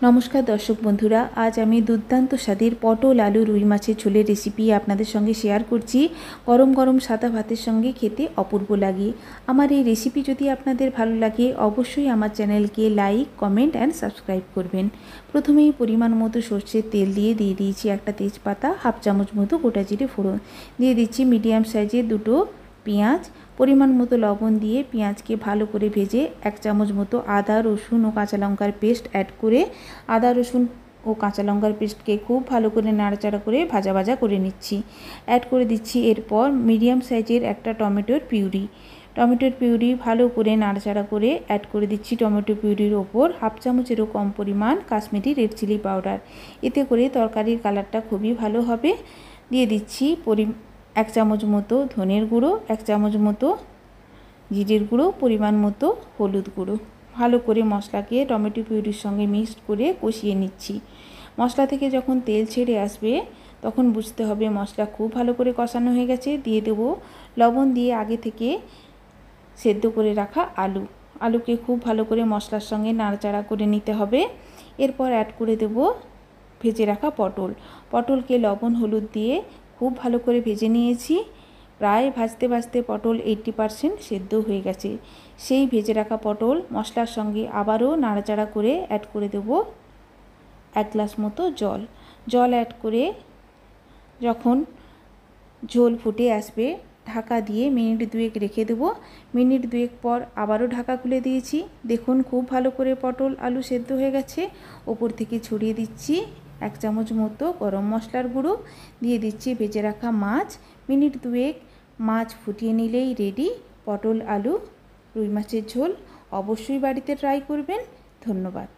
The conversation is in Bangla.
নমস্কার দর্শক বন্ধুরা, আজ আমি দুর্দান্ত স্বাদের পটল আলু রুই মাছের ঝোলের রেসিপি আপনাদের সঙ্গে শেয়ার করছি। গরম গরম সাদা ভাতের সঙ্গে খেতে অপূর্ব লাগে। আমার এই রেসিপি যদি আপনাদের ভালো লাগে অবশ্যই আমার চ্যানেলকে লাইক, কমেন্ট অ্যান্ড সাবস্ক্রাইব করবেন। প্রথমেই পরিমাণ মতো সর্ষের তেল দিয়ে দিয়েছি একটা তেজপাতা, হাফ চামচ মতো গোটা জিরে ফোড়ন, দিয়ে দিচ্ছি মিডিয়াম সাইজের দুটো পেঁয়াজ, পরিমাণ মতো লবণ দিয়ে পেঁয়াজকে ভালো করে ভেজে 1 চামচ মতো আদা রসুন ও কাঁচা লঙ্কার পেস্ট অ্যাড করে আদা রসুন ও কাঁচা লঙ্কার পেস্টকে খুব ভালো করে নাড়াচাড়া করে ভাজা ভাজা করে নিচ্ছি। অ্যাড করে দিচ্ছি এরপর মিডিয়াম সাইজের একটা টমেটোর পিউরি ভালো করে নাড়াচাড়া করে অ্যাড করে দিচ্ছি টমেটো পিউরির ওপর হাফ চামচেরও কম পরিমাণ কাশ্মীরি রেড চিলি পাউডার। এতে করে তরকারির কালারটা খুবই ভালো হবে। দিয়ে দিচ্ছি 1 চামচ মতো ধনের গুঁড়ো, 1 চামচ মতো জিরের গুঁড়ো, পরিমাণ মতো হলুদ গুঁড়ো। ভালো করে মশলাকে টমেটো পিউরির সঙ্গে মিক্সড করে কষিয়ে নিচ্ছি। মশলা থেকে যখন তেল ছেড়ে আসবে তখন বুঝতে হবে মশলা খুব ভালো করে কষানো হয়ে গেছে। দিয়ে দেবো লবণ দিয়ে আগে থেকে সেদ্ধ করে রাখা আলুকে খুব ভালো করে মশলার সঙ্গে নাড়াচাড়া করে নিতে হবে। এরপর অ্যাড করে দেব ভেজে রাখা পটলকে লবণ হলুদ দিয়ে খুব ভালো করে ভেজে নিয়েছি। প্রায় ভাজতে ভাজতে পটল 80% সেদ্ধ হয়ে গেছে। সেই ভেজে রাখা পটল মশলার সঙ্গে আবারও নাড়াচাড়া করে অ্যাড করে দেব 1 গ্লাস মতো জল অ্যাড করে যখন ঝোল ফুটে আসবে ঢাকা দিয়ে মিনিট 2 রেখে দেব। মিনিট 2 পর আবারও ঢাকা খুলে দিয়েছি। দেখুন খুব ভালো করে পটল আলু সেদ্ধ হয়ে গেছে। ওপর থেকে ছড়িয়ে দিচ্ছি 1 চামচ মতো গরম মশলার গুঁড়ো, দিয়ে দিচ্ছি ভেজে রাখা মাছ। মিনিট 2 মাছ ফুটিয়ে নিলেই রেডি পটল আলু রুই মাছের ঝোল। অবশ্যই বাড়িতে ট্রাই করবেন। ধন্যবাদ।